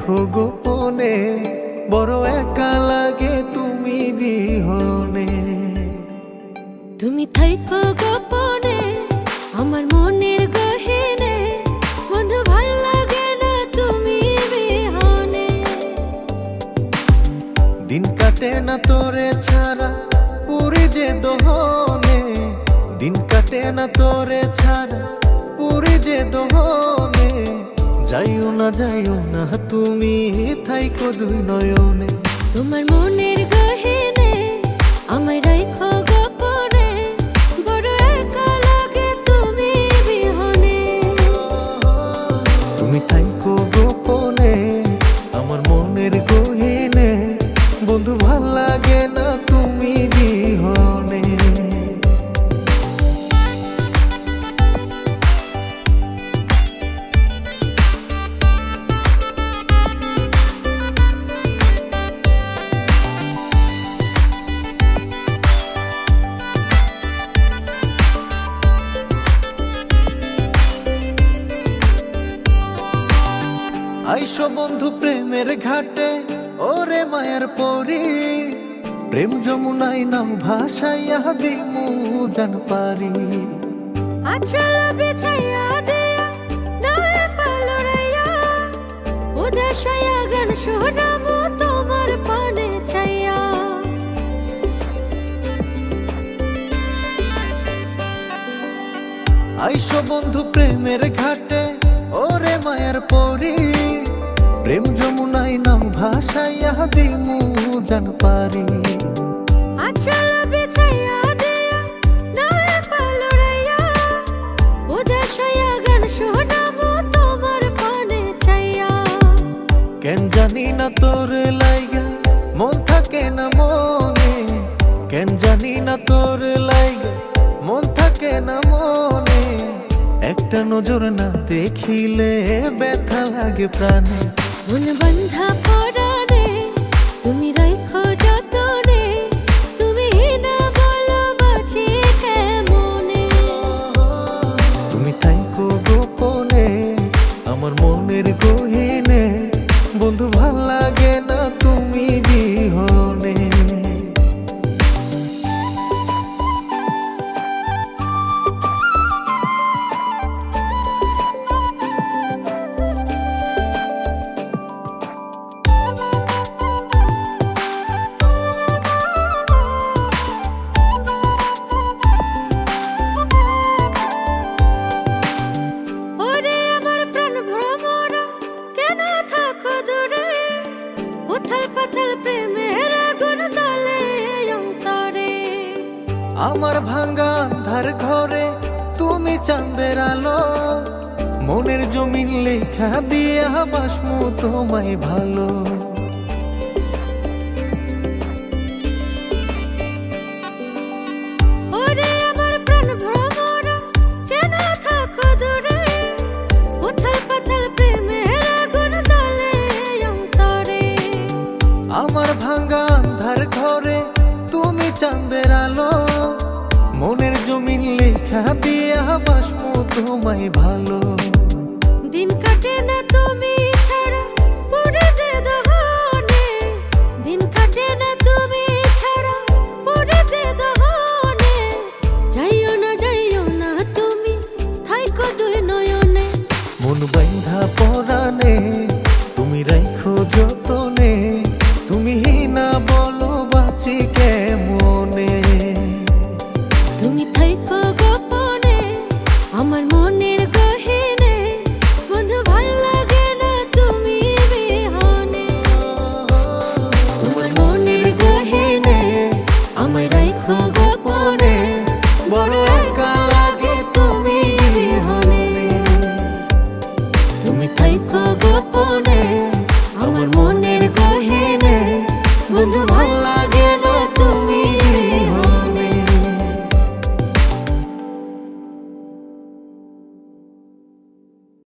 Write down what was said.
থাইকো গোপনে, বড় একা লাগে তুমি বিহনে। তুমি থাইকো গোপনে আমার মনের গহীনে, বন্ধু ভাল লাগে না তুমি বিহনে। দিন কাটে না তোরে ছাড়া পুরি যে দোহনে, দিন কাটে না তোরে ছাড়া পুরি যে দোহনে। যাইও না তুমি থাইকো দুই নয়নে। তোমার মনের গহীনে আমায় রাইখো গোপনে, বড় একা লাগে তুমি বিহনে। তুমি থাইকো গোপনে আমার মনের গহীনে, বন্ধু ভাল লাগে না তুমি বিহনে। আইসো বন্ধু প্রেমের ঘাটে ওরে মায়ার পরি, প্রেম যমুনায় নাম ভাসাইয়া দিমু জান পারি। আচল বিছাইয়া দিয়া নয় পালরাইয়া, উদাসায়া গান শোনামু তোমার পানে চাইয়া। আইসো বন্ধু প্রেমের ঘাটে ওরে মায়ার পরি, প্রেম যমুনায় নাম ভাসাইয়া দিমু জান পারি। আচল বিছাইয়া দিয়া নয় পালরাইয়া, উদাসায়া গান শোনামু তোমার পানে চাইয়া। কেন জানি না তোর লাইগা মন থাকে না মনে, কেন জানি না তোর লাইগা মন থাকে না মনে। একটা নজর না দেখিলে ব্যথা লাগে প্রাণে। মন বন্ধা পরানে তুমি রাইখো যতনে, তুমি না বলো বাঁচি কেমনে। তুমি থাইকো গোপনে আমার মনের গহীনে, বন্ধু ভাল লাগে না তুমি বিহনে। ওরে আমার প্রাণ ভ্রমরা কেন থাকো দূরে, উথাল পাথাল প্রেমের আগুন জ্বলে অন্তরে। আমার ভাঙ্গা আন্ধার ঘরে তুমি চাঁদের আলো, মনের জমিন লেখা দিয়া বাসমু তোমায় ভালো। ওরে আমার প্রাণ ভ্রমরা কেন থাকো দূরে, উথাল পাথাল প্রেমের আগুন জ্বলে অন্তরে। আমার ভাঙ্গা আন্ধার ঘরে তুমি চাঁদের আলো, মনের জমিন লেখা দিয়া বাসমু তোমায় ভালো। দিন কাটে না তুমি ছাড়া পড়ে যে দহনে, দিন কাটে না তুমি ছাড়া পড়ে যে দহনে। যাইও না তুমি থাইকো দুই নয়নে। মন বাইন্ধা পরানে তুমি রাইখো যতনে, তুমি না বলো বাঁচি কেমনে। তুমি থাইকো গোপনে আমার মনের গহীনে, বন্ধু ভাল লাগে না তুমি বিহনে। তোমার মনের গহীনে আমায় রাইখো গোপনে, বড় একা লাগে তুমি বিহনে। তুমি থাইকো গোপনে।